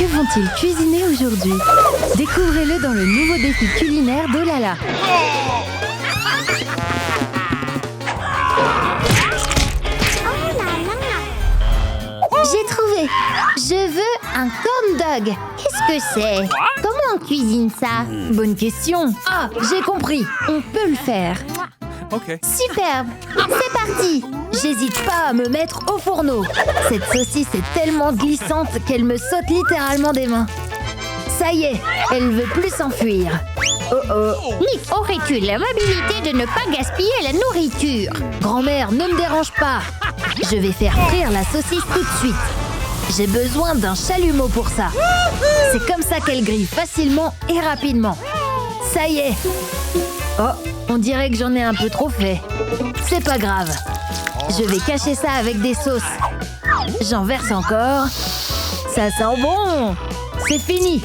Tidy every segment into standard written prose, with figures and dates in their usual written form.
Que vont-ils cuisiner aujourd'hui? Découvrez-le dans le nouveau défi culinaire d'Olala. J'ai trouvé. Je veux un corn dog. Qu'est-ce que c'est? Comment on cuisine ça? Bonne question. Ah, j'ai compris. On peut le faire. Okay. Superbe. C'est parti. J'hésite pas à me mettre au fourneau. Cette saucisse est tellement glissante qu'elle me saute littéralement des mains. Ça y est, elle veut plus s'enfuir. Oh oh. Nick, aurais-tu l'amabilité de ne pas gaspiller la nourriture? Grand-mère, ne me dérange pas. Je vais faire frire la saucisse tout de suite. J'ai besoin d'un chalumeau pour ça. C'est comme ça qu'elle grille facilement et rapidement. Ça y est. Oh, on dirait que j'en ai un peu trop fait. C'est pas grave. Je vais cacher ça avec des sauces. J'en verse encore. Ça sent bon. C'est fini.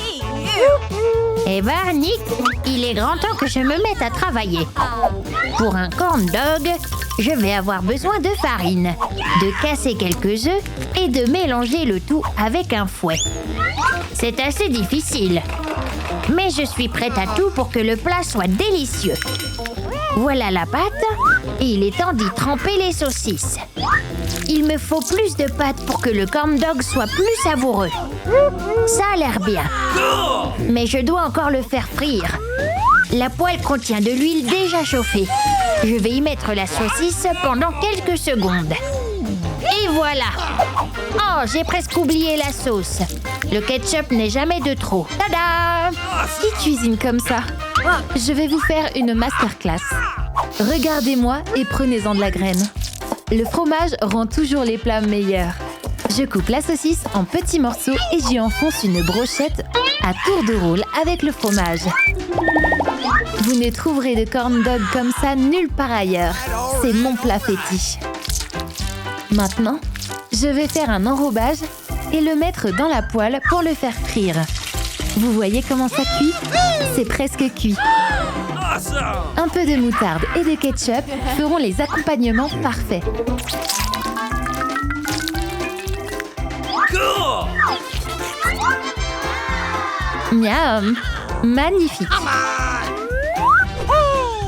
Eh ben, Nick, il est grand temps que je me mette à travailler. Pour un corn dog, je vais avoir besoin de farine, de casser quelques œufs et de mélanger le tout avec un fouet. C'est assez difficile, mais je suis prête à tout pour que le plat soit délicieux. Voilà la pâte et il est temps d'y tremper les saucisses. Il me faut plus de pâte pour que le corn dog soit plus savoureux. Ça a l'air bien. Mais je dois encore le faire frire. La poêle contient de l'huile déjà chauffée. Je vais y mettre la saucisse pendant quelques secondes. Et voilà! Oh, j'ai presque oublié la sauce. Le ketchup n'est jamais de trop. Tada! Qui cuisine comme ça? Je vais vous faire une masterclass. Regardez-moi et prenez-en de la graine. Le fromage rend toujours les plats meilleurs. Je coupe la saucisse en petits morceaux et j'y enfonce une brochette à tour de rôle avec le fromage. Vous ne trouverez de corn dog comme ça nulle part ailleurs. C'est mon plat fétiche. Maintenant, je vais faire un enrobage et le mettre dans la poêle pour le faire frire. Vous voyez comment ça cuit? C'est presque cuit. Un peu de moutarde et de ketchup feront les accompagnements parfaits. Miam! Magnifique!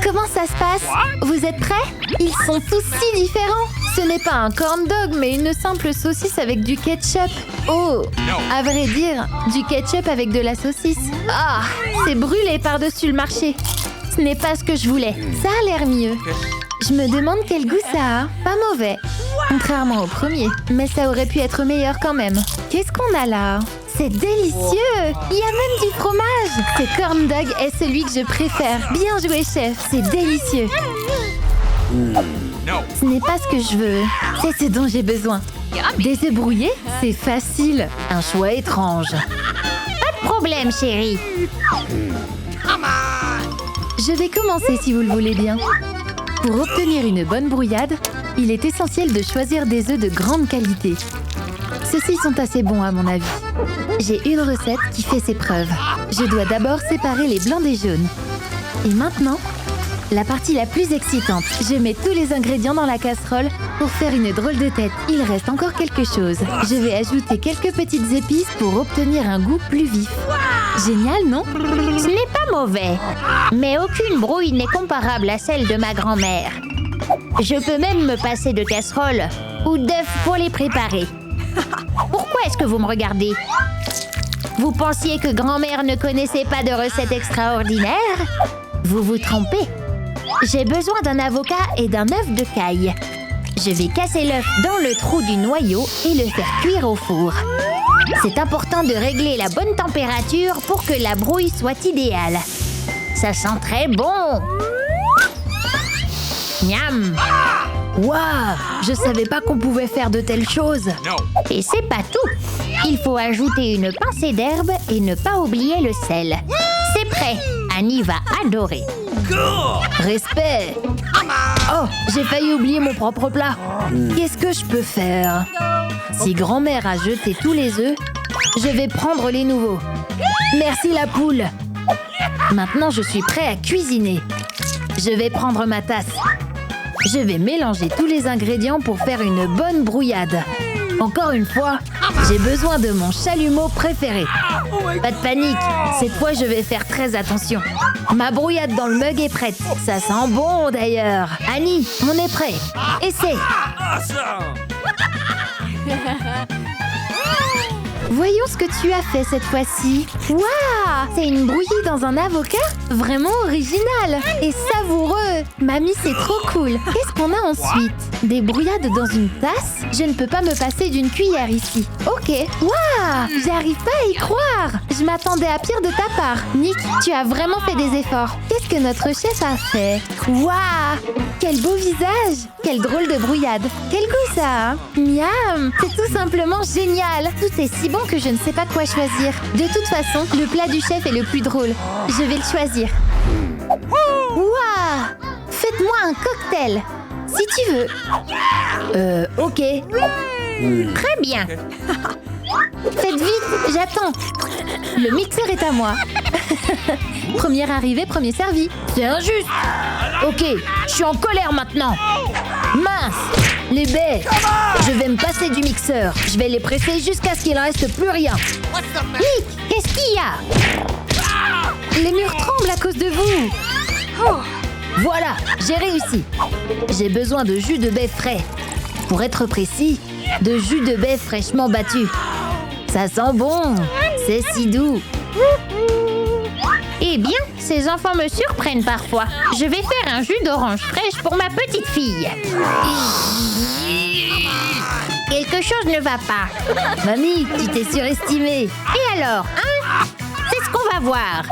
Comment ça se passe? Vous êtes prêts? Ils sont tous si différents! Ce n'est pas un corn dog, mais une simple saucisse avec du ketchup. Oh! À vrai dire, du ketchup avec de la saucisse. Ah! C'est brûlé par-dessus le marché. Ce n'est pas ce que je voulais. Ça a l'air mieux. Je me demande quel goût ça a. Pas mauvais. Contrairement au premier. Mais ça aurait pu être meilleur quand même. Qu'est-ce qu'on a là? C'est délicieux! Il y a même du fromage! Ce corn dog est celui que je préfère. Bien joué, chef. C'est délicieux. Ce n'est pas ce que je veux. C'est ce dont j'ai besoin. Des œufs brouillés? C'est facile. Un choix étrange. Pas de problème, chérie. Je vais commencer si vous le voulez bien. Pour obtenir une bonne brouillade, il est essentiel de choisir des œufs de grande qualité. Ceux-ci sont assez bons à mon avis. J'ai une recette qui fait ses preuves. Je dois d'abord séparer les blancs des jaunes. Et maintenant, la partie la plus excitante. Je mets tous les ingrédients dans la casserole pour faire une drôle de tête. Il reste encore quelque chose. Je vais ajouter quelques petites épices pour obtenir un goût plus vif. Génial, non? Ce n'est pas mauvais. Mais aucune brouille n'est comparable à celle de ma grand-mère. Je peux même me passer de casserole ou d'œufs pour les préparer. Pourquoi est-ce que vous me regardez? Vous pensiez que grand-mère ne connaissait pas de recettes extraordinaires? Vous vous trompez. J'ai besoin d'un avocat et d'un œuf de caille. Je vais casser l'œuf dans le trou du noyau et le faire cuire au four. C'est important de régler la bonne température pour que la brouille soit idéale. Ça sent très bon. Miam! Waouh! Je savais pas qu'on pouvait faire de telles choses. Et c'est pas tout. Il faut ajouter une pincée d'herbe et ne pas oublier le sel. C'est prêt. Annie va adorer. Respect! Oh, j'ai failli oublier mon propre plat. Qu'est-ce que je peux faire? Si grand-mère a jeté tous les œufs, je vais prendre les nouveaux. Merci la poule! Maintenant, je suis prêt à cuisiner. Je vais prendre ma tasse. Je vais mélanger tous les ingrédients pour faire une bonne brouillade. Encore une fois, J'ai besoin de mon chalumeau préféré. Pas de panique, cette fois je vais faire très attention. Ma brouillade dans le mug est prête. Ça sent bon d'ailleurs. Annie, on est prêt. Essaie. Voyons ce que tu as fait cette fois-ci. Waouh! C'est une brouillie dans un avocat? Vraiment original et savoureux. Mamie, c'est trop cool. Qu'est-ce qu'on a ensuite? Des brouillades dans une tasse? Je ne peux pas me passer d'une cuillère ici. Ok. Waouh! J'arrive pas à y croire. Je m'attendais à pire de ta part. Nick, tu as vraiment fait des efforts. Qu'est-ce que notre chef a fait? Waouh! Quel beau visage! Quelle drôle de brouillade. Quel goût ça, hein? Miam! C'est tout simplement génial. Tout est si bon que je ne sais pas quoi choisir. De toute façon, le plat du chef est le plus drôle. Je vais le choisir. Waouh! Faites-moi un cocktail. Si tu veux. Ok. Très bien. Faites vite, j'attends. Le mixeur est à moi. Première arrivée, premier servi. C'est injuste. Ok, je suis en colère maintenant. Mince, les baies. Je vais me passer du mixeur. Je vais les presser jusqu'à ce qu'il ne reste plus rien. Nick, qu'est-ce qu'il y a? Les murs tremblent à cause de vous. Voilà, j'ai réussi. J'ai besoin de jus de baie frais. Pour être précis, de jus de baie fraîchement battu. Ça sent bon. C'est si doux. Eh bien, ces enfants me surprennent parfois. Je vais faire un jus d'orange fraîche pour ma petite fille. Quelque chose ne va pas. Mamie, tu t'es surestimée. Et alors, hein? C'est ce qu'on va voir.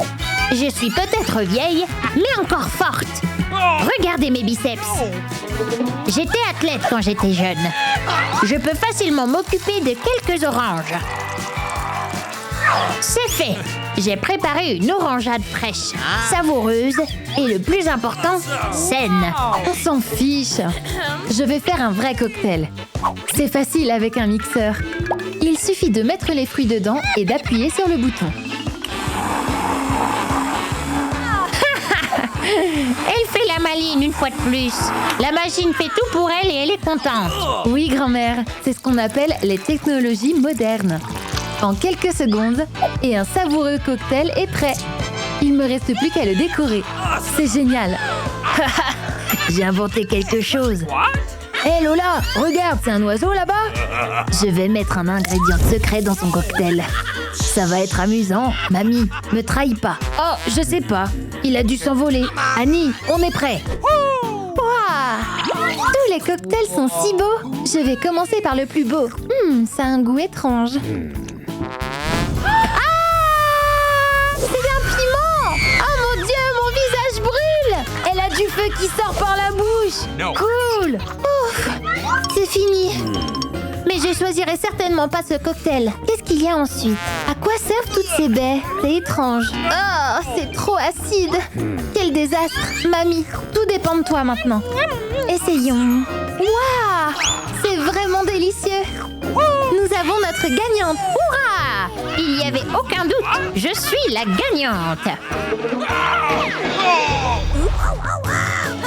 Je suis peut-être vieille, mais encore forte. Regardez mes biceps. J'étais athlète quand j'étais jeune. Je peux facilement m'occuper de quelques oranges. C'est fait. J'ai préparé une orangeade fraîche, savoureuse et le plus important, saine. On s'en fiche. Je vais faire un vrai cocktail. C'est facile avec un mixeur. Il suffit de mettre les fruits dedans et d'appuyer sur le bouton. Elle fait la maline une fois de plus. La machine fait tout pour elle et elle est contente. Oui, grand-mère, c'est ce qu'on appelle les technologies modernes. En quelques secondes, et un savoureux cocktail est prêt. Il me reste plus qu'à le décorer. C'est génial. J'ai inventé quelque chose. Hé Lola, regarde, c'est un oiseau là-bas. Je vais mettre un ingrédient secret dans son cocktail. Ça va être amusant. Mamie, me trahis pas. Oh, je sais pas. Il a dû s'envoler. Annie, on est prêt. Waouh! Tous les cocktails sont si beaux. Je vais commencer par le plus beau. Ça a un goût étrange. Ah! C'est un piment! Oh mon Dieu, mon visage brûle! Elle a du feu qui sort par la bouche. Cool! Ouf! C'est fini. Mais je choisirai certainement pas ce cocktail. Qu'est-ce qu'il y a ensuite? À quoi servent toutes ces baies? C'est étrange. Oh, c'est trop acide. Quel désastre. Mamie, tout dépend de toi maintenant. Essayons. Waouh! C'est vraiment délicieux. Nous avons notre gagnante. Hurrah! Il n'y avait aucun doute. Je suis la gagnante.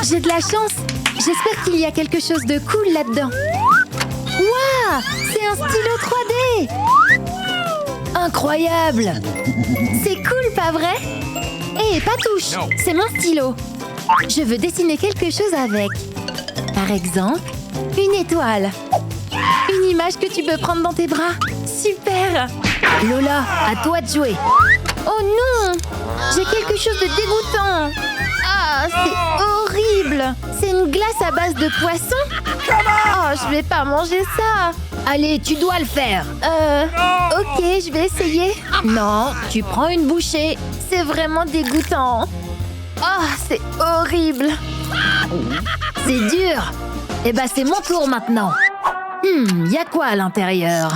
J'ai de la chance. J'espère qu'il y a quelque chose de cool là-dedans. Waouh! C'est un stylo 3D! Incroyable! C'est cool, pas vrai? Hé, pas touche! C'est mon stylo. Je veux dessiner quelque chose avec. Par exemple, une étoile. Une image que tu peux prendre dans tes bras. Super! Lola, à toi de jouer. Oh non! J'ai quelque chose de dégoûtant. Ah, c'est horrible! C'est une glace à base de poisson? Oh, je vais pas manger ça. Allez, tu dois le faire. Ok, je vais essayer. Non, tu prends une bouchée. C'est vraiment dégoûtant. Oh, c'est horrible. C'est dur. Eh ben, c'est mon tour maintenant. Y a quoi à l'intérieur?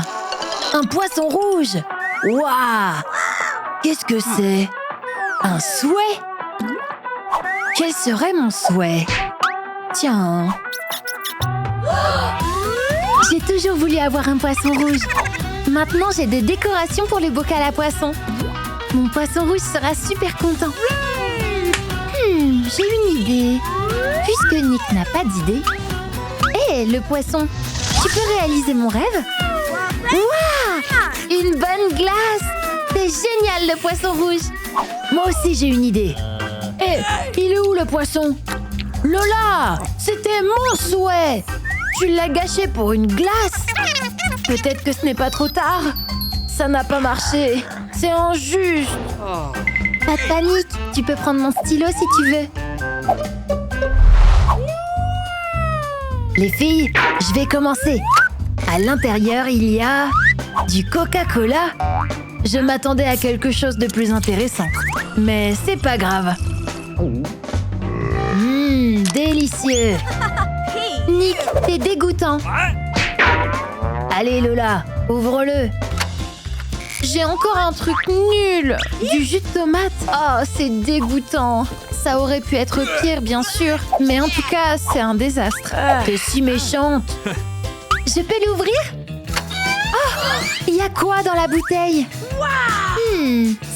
Un poisson rouge. Waouh! Qu'est-ce que c'est? Un souhait? Quel serait mon souhait? Tiens. J'ai toujours voulu avoir un poisson rouge. Maintenant, j'ai des décorations pour les bocal à poissons. Mon poisson rouge sera super content. J'ai une idée. Puisque Nick n'a pas d'idée. Hé, le poisson, tu peux réaliser mon rêve? Waouh! Une bonne glace! C'est génial le poisson rouge! Moi aussi j'ai une idée. Hé, il est où le poisson? Lola, c'était mon souhait. Tu l'as gâché pour une glace? Peut-être que ce n'est pas trop tard. Ça n'a pas marché. C'est injuste. Pas de panique, tu peux prendre mon stylo si tu veux. Les filles, je vais commencer. À l'intérieur, il y a du Coca-Cola. Je m'attendais à quelque chose de plus intéressant. Mais c'est pas grave. Délicieux. Nick, t'es dégoûtant. Allez Lola, ouvre-le. J'ai encore un truc nul. Du jus de tomate. Oh, c'est dégoûtant. Ça aurait pu être pire, bien sûr. Mais en tout cas, c'est un désastre. T'es si méchante. Je peux l'ouvrir? Oh, il y a quoi dans la bouteille?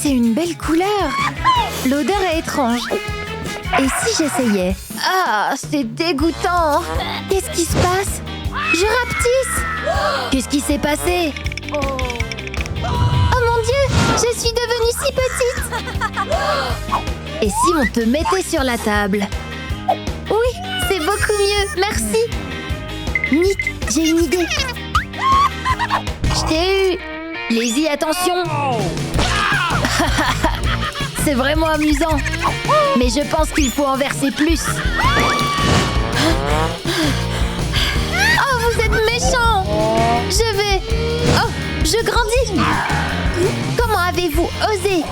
C'est une belle couleur. L'odeur est étrange. Et si j'essayais? Ah, c'est dégoûtant. Qu'est-ce qui se passe? Je rapetisse. Qu'est-ce qui s'est passé? Oh mon Dieu, je suis devenue si petite. Et si on te mettait sur la table? Oui, c'est beaucoup mieux, merci. Nick, j'ai une idée. Je t'ai eu. Lizzie, attention. C'est vraiment amusant. Mais je pense qu'il faut en verser plus. Oh, vous êtes méchants. Je vais... Oh, je grandis. Comment avez-vous osé?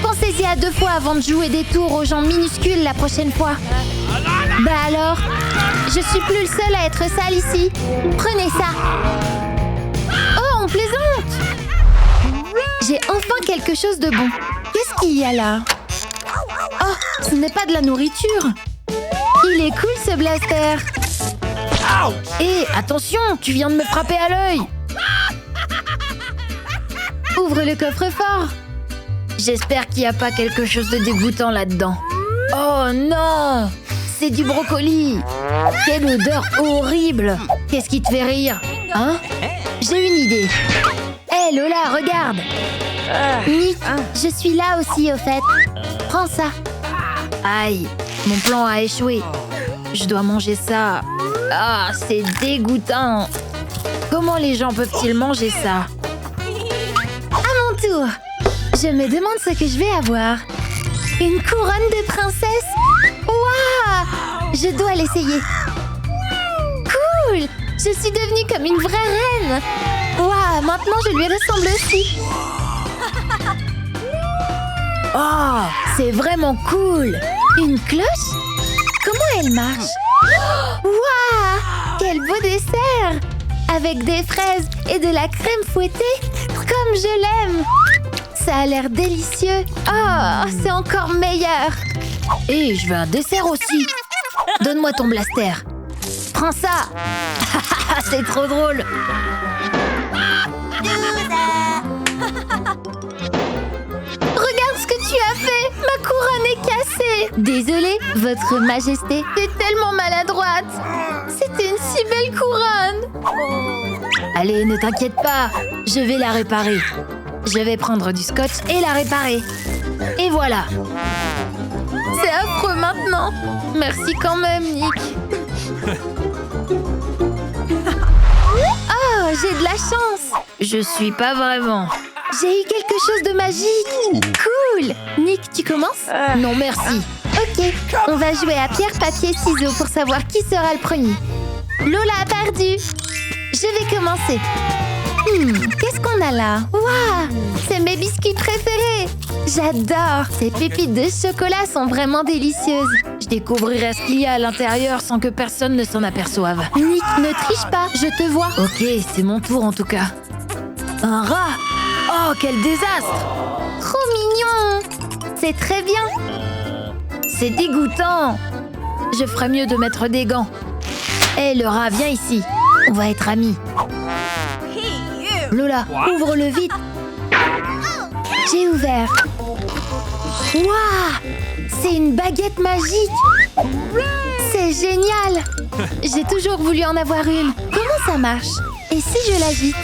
Pensez-y à 2 fois avant de jouer des tours aux gens minuscules la prochaine fois. Bah alors, je suis plus le seul à être sale ici. Prenez ça. Oh, on plaisante. J'ai enfin quelque chose de bon. Qu'est-ce qu'il y a là? Oh, ce n'est pas de la nourriture. Il est cool ce blaster. Hé, attention, tu viens de me frapper à l'œil. Ouvre le coffre-fort. J'espère qu'il n'y a pas quelque chose de dégoûtant là-dedans. Oh non! C'est du brocoli! Quelle odeur horrible! Qu'est-ce qui te fait rire? Hein? J'ai une idée. Hé Lola, regarde. Nick, je suis là aussi au fait. Prends ça. Aïe, mon plan a échoué. Je dois manger ça. Ah, c'est dégoûtant. Comment les gens peuvent-ils manger ça? À mon tour. Je me demande ce que je vais avoir. Une couronne de princesse? Waouh! Je dois l'essayer. Cool! Je suis devenue comme une vraie reine. Waouh! Maintenant, je lui ressemble aussi. Oh, c'est vraiment cool. Une cloche? Comment elle marche? Waouh! Quel beau dessert! Avec des fraises et de la crème fouettée, comme je l'aime. Ça a l'air délicieux. Oh, c'est encore meilleur. Et je veux un dessert aussi. Donne-moi ton blaster. Prends ça. C'est trop drôle. Regarde ce que tu as fait. Ma couronne est cassée. Désolée, votre majesté. C'est tellement maladroite. C'était une si belle couronne. Allez, ne t'inquiète pas. Je vais la réparer. Je vais prendre du scotch et la réparer. Et voilà. C'est affreux maintenant. Merci quand même, Nick. Oh, j'ai de la chance. Je suis pas vraiment. J'ai eu quelque chose de magique. Cool. Nick, tu commences? Non, merci. Ok, on va jouer à pierre, papier, ciseaux pour savoir qui sera le premier. Lola a perdu. Je vais commencer. Qu'est-ce qu'on a là? Waouh! C'est mes biscuits préférés! J'adore! Ces pépites de chocolat sont vraiment délicieuses. Je découvrirai ce qu'il y a à l'intérieur sans que personne ne s'en aperçoive. Nick, ne triche pas, je te vois. Ok, c'est mon tour en tout cas. Un rat! Oh, quel désastre! Trop mignon! C'est très bien. C'est dégoûtant! Je ferais mieux de mettre des gants. Hé, le rat, viens ici. On va être amis. Lola, ouvre-le vite. J'ai ouvert. Waouh! C'est une baguette magique. C'est génial. J'ai toujours voulu en avoir une. Comment ça marche? Et si je l'agite?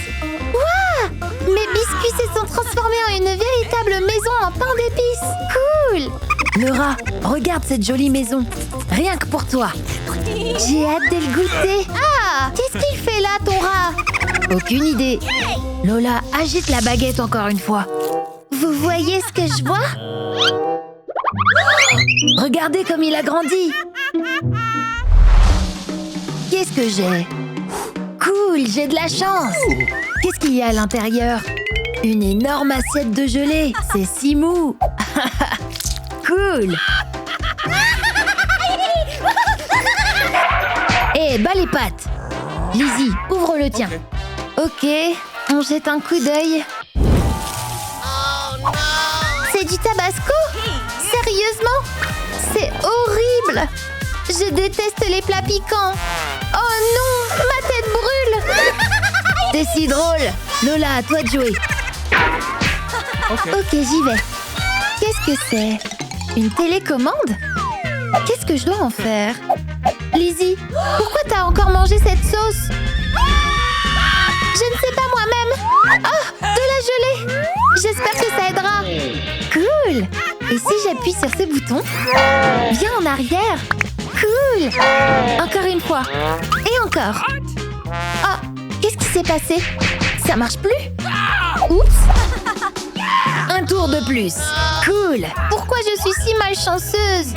Waouh! Mes Mes biscuits se sont transformés en une véritable maison en pain d'épices. Cool! Laura, regarde cette jolie maison. Rien que pour toi. J'ai hâte de le goûter. Ah! Qu'est-ce qu'il fait là, ton rat? Aucune idée. Lola, agite la baguette encore une fois. Vous voyez ce que je vois? Regardez comme il a grandi. Qu'est-ce que j'ai? Cool, j'ai de la chance. Qu'est-ce qu'il y a à l'intérieur? Une énorme assiette de gelée. C'est si mou. Cool. Eh, bas les pattes. Lizzie, ouvre le tien. Ok, on jette un coup d'œil. C'est du tabasco? Sérieusement? C'est horrible! Je déteste les plats piquants. Oh non, ma tête brûle! C'est si drôle. Lola, à toi de jouer. Ok, j'y vais. Qu'est-ce que c'est? Une télécommande? Qu'est-ce que je dois en faire? Lizzie, pourquoi t'as encore mangé cette sauce? Je ne sais pas moi-même. Oh, de la gelée! J'espère que ça aidera. Cool! Et si j'appuie sur ce bouton? Viens en arrière. Cool! Encore une fois. Et encore. Oh, qu'est-ce qui s'est passé? Ça marche plus? Oups! Un tour de plus. Cool. Pourquoi je suis si malchanceuse?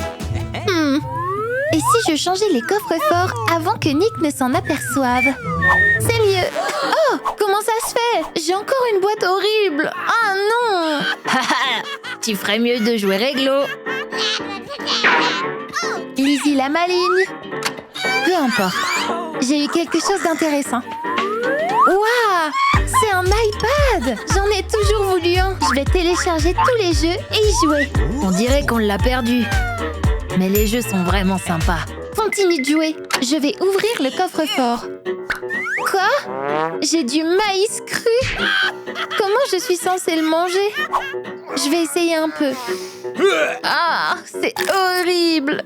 Et si je changeais les coffres-forts avant que Nick ne s'en aperçoive? C'est mieux. Oh, comment ça se fait? J'ai encore une boîte horrible. Ah non! Tu ferais mieux de jouer réglo. Lizzie la maligne. Peu importe. J'ai eu quelque chose d'intéressant. Waouh! C'est un iPad! J'en ai toujours voulu un. Je vais télécharger tous les jeux et y jouer. On dirait qu'on l'a perdu. Mais les jeux sont vraiment sympas. Continue de jouer. Je vais ouvrir le coffre-fort. Quoi? J'ai du maïs cru? Comment je suis censée le manger? Je vais essayer un peu. Ah, c'est horrible!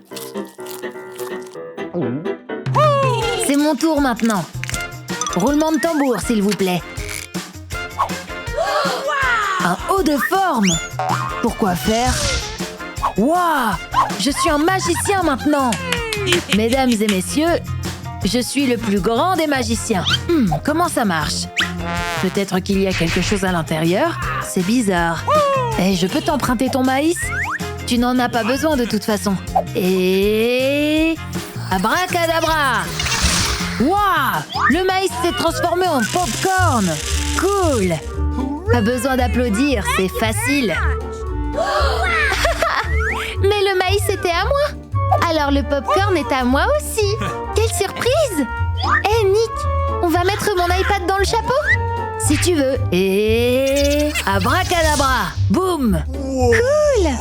C'est mon tour maintenant. Roulement de tambour, s'il vous plaît. Un haut de forme. Pourquoi faire? Waouh! Je suis un magicien maintenant. Mesdames et messieurs, je suis le plus grand des magiciens. Comment ça marche? Peut-être qu'il y a quelque chose à l'intérieur? C'est bizarre. Et je peux t'emprunter ton maïs? Tu n'en as pas besoin de toute façon. Et... abracadabra! Waouh! Le maïs s'est transformé en popcorn! Cool! Pas besoin d'applaudir, c'est facile. Mais le maïs était à moi! Alors le popcorn est à moi aussi! Quelle surprise! Hé Nick, on va mettre mon iPad dans le chapeau? Si tu veux. Et... abracadabra! Boum! Cool!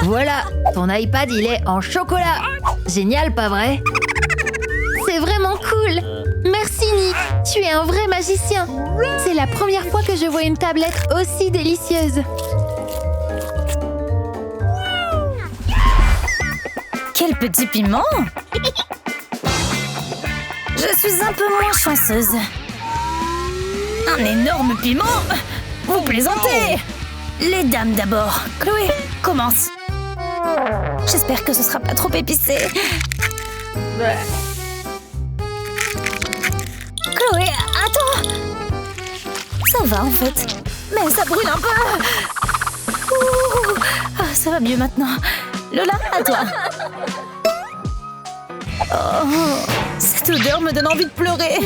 Voilà, ton iPad il est en chocolat! Génial, pas vrai? C'est vraiment cool! Merci Nick, tu es un vrai magicien! C'est la première fois que je vois une tablette aussi délicieuse! Quel petit piment! Je suis un peu moins chanceuse. Un énorme piment! Vous plaisantez! Les dames d'abord. Chloé, commence. J'espère que ce sera pas trop épicé. Chloé, attends! Ça va en fait, mais ça brûle un peu. Ouh, ah, ça va mieux maintenant. Lola, à toi. Oh, cette odeur me donne envie de pleurer.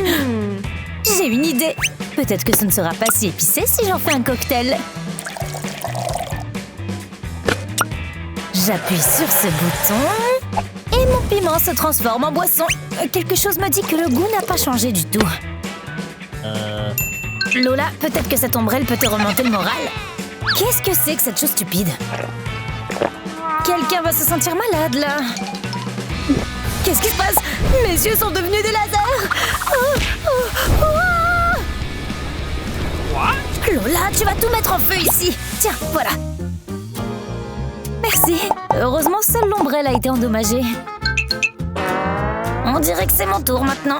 J'ai une idée. Peut-être que ce ne sera pas si épicé si j'en fais un cocktail. J'appuie sur ce bouton et mon piment se transforme en boisson. Quelque chose me dit que le goût n'a pas changé du tout. Lola, peut-être que cette ombrelle peut te remonter le moral. Qu'est-ce que c'est que cette chose stupide? Quelqu'un va se sentir malade, là. Qu'est-ce qui se passe? Mes yeux sont devenus des lasers. Lola, tu vas tout mettre en feu ici. Tiens, voilà. Merci. Heureusement, seule l'ombrelle a été endommagée. On dirait que c'est mon tour maintenant.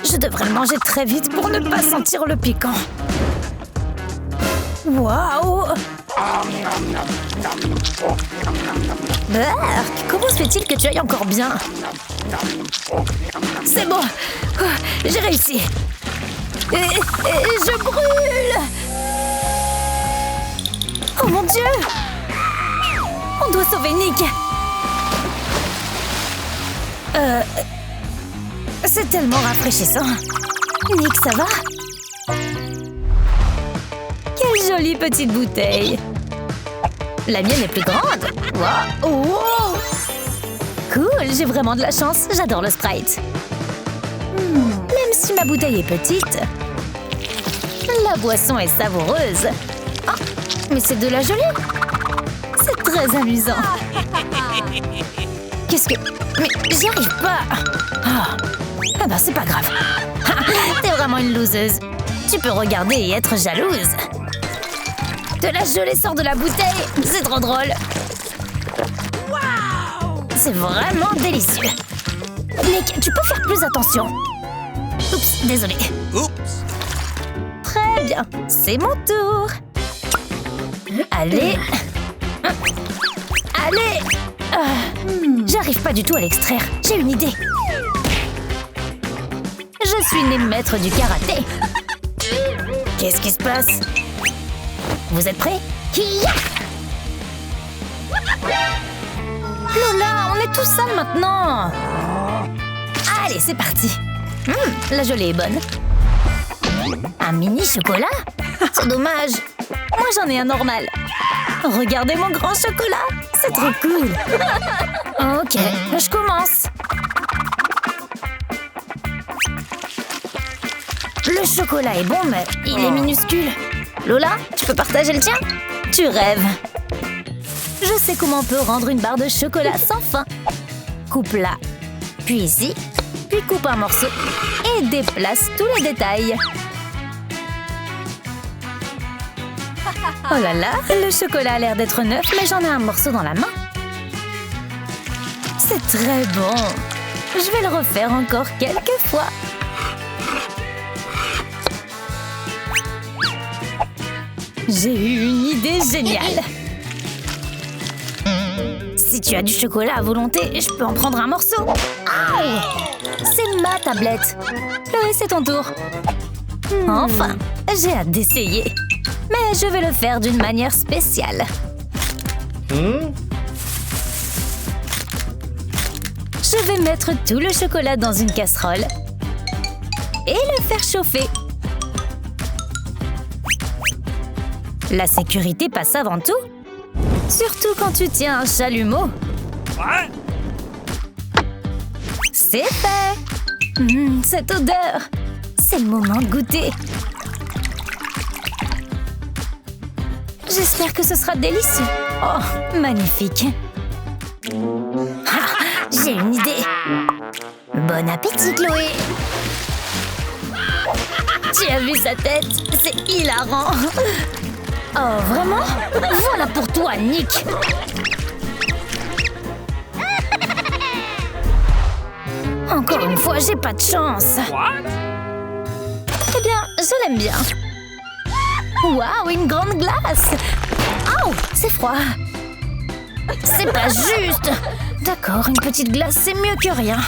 Je devrais le manger très vite pour ne pas sentir le piquant. Waouh! Berk, comment se fait-il que tu ailles encore bien? C'est bon! Oh, j'ai réussi! Et je brûle! Oh mon Dieu! On doit sauver Nick! C'est tellement rafraîchissant! Nick, ça va? Quelle jolie petite bouteille! La mienne est plus grande! Wow! Wow. Cool, j'ai vraiment de la chance, j'adore le Sprite! Même si ma bouteille est petite, la boisson est savoureuse! Oh, mais c'est de la gelée! C'est très amusant! Qu'est-ce que... Mais j'y arrive pas! Ah ben c'est pas grave! T'es vraiment une loseuse! Tu peux regarder et être jalouse! De la gelée sort de la bouteille! C'est trop drôle! C'est vraiment délicieux! Nick, tu peux faire plus attention! Oups, désolé! Très bien, c'est mon tour! Allez! Allez! J'arrive pas du tout à l'extraire. J'ai une idée. Je suis née maître du karaté. Qu'est-ce qui se passe? Vous êtes prêts? Hi-ya! Lola, on est tous sales maintenant. Allez, c'est parti. La gelée est bonne. Un mini chocolat? C'est dommage. Moi, j'en ai un normal. Regardez mon grand chocolat. C'est trop cool. Ok, je commence. Le chocolat est bon, mais il est minuscule. Lola, tu peux partager le tien? Tu rêves. Je sais comment on peut rendre une barre de chocolat sans fin. Coupe là, puis ici, puis coupe un morceau et déplace tous les détails. Oh là là, le chocolat a l'air d'être neuf, mais j'en ai un morceau dans la main. C'est très bon. Je vais le refaire encore quelques fois. J'ai eu une idée géniale. Si tu as du chocolat à volonté, je peux en prendre un morceau. C'est ma tablette. Chloé, c'est ton tour. Enfin, j'ai hâte d'essayer. Mais je vais le faire d'une manière spéciale. Je vais mettre tout le chocolat dans une casserole et le faire chauffer. La sécurité passe avant tout, surtout quand tu tiens un chalumeau. C'est fait! Cette odeur! C'est le moment de goûter. J'espère que ce sera délicieux. Oh, magnifique. J'ai une idée. Bon appétit, Chloé. Tu as vu sa tête? C'est hilarant. Oh, vraiment? Voilà pour toi, Nick. Encore une fois, j'ai pas de chance. Eh bien, je l'aime bien. Waouh, une grande glace! Oh, c'est froid. C'est pas juste. D'accord, une petite glace, c'est mieux que rien.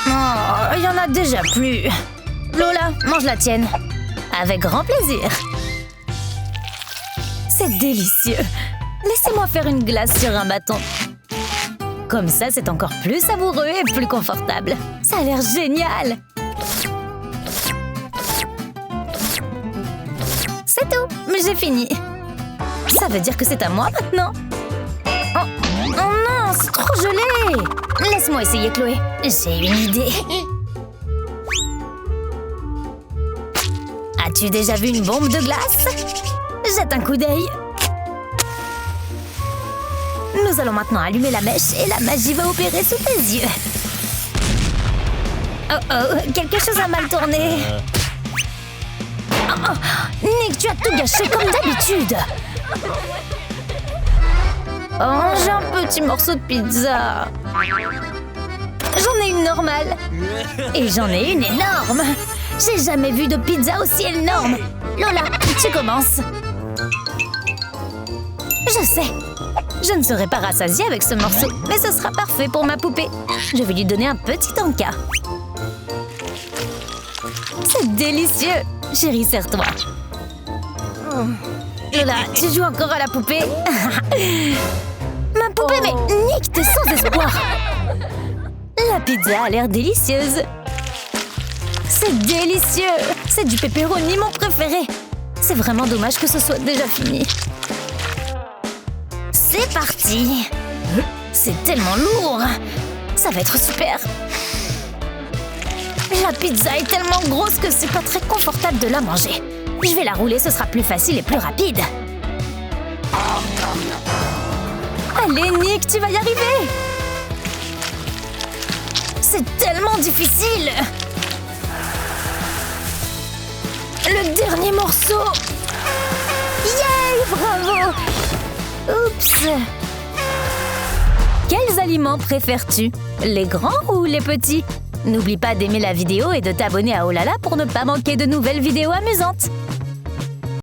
Oh, il y en a déjà plus. Lola, mange la tienne. Avec grand plaisir. C'est délicieux. Laissez-moi faire une glace sur un bâton. Comme ça, c'est encore plus savoureux et plus confortable. Ça a l'air génial. C'est tout, mais j'ai fini. Ça veut dire que c'est à moi maintenant. Oh non, c'est trop gelé. Laisse-moi essayer, Chloé. J'ai une idée. As-tu déjà vu une bombe de glace? Jette un coup d'œil. Nous allons maintenant allumer la mèche et la magie va opérer sous tes yeux. Oh, quelque chose a mal tourné. Nick, tu as tout gâché comme d'habitude. Oh, j'ai un petit morceau de pizza. J'en ai une normale. Et j'en ai une énorme. J'ai jamais vu de pizza aussi énorme. Lola, tu commences. Je sais. Je ne serai pas rassasiée avec ce morceau, mais ce sera parfait pour ma poupée. Je vais lui donner un petit encas. C'est délicieux. Chérie, serre-toi. Lola, tu joues encore à la poupée? Ma poupée, mais Nick, t'es sans espoir. La pizza a l'air délicieuse. C'est délicieux. C'est du pepperoni, mon préféré. C'est vraiment dommage que ce soit déjà fini. C'est parti. C'est tellement lourd. Ça va être super. La pizza est tellement grosse que c'est pas très confortable de la manger. Je vais la rouler, ce sera plus facile et plus rapide. Allez, Nick, tu vas y arriver. C'est tellement difficile. Le dernier morceau. Yay, bravo. Oups. Quels aliments préfères-tu? Les grands ou les petits? N'oublie pas d'aimer la vidéo et de t'abonner à Olala pour ne pas manquer de nouvelles vidéos amusantes.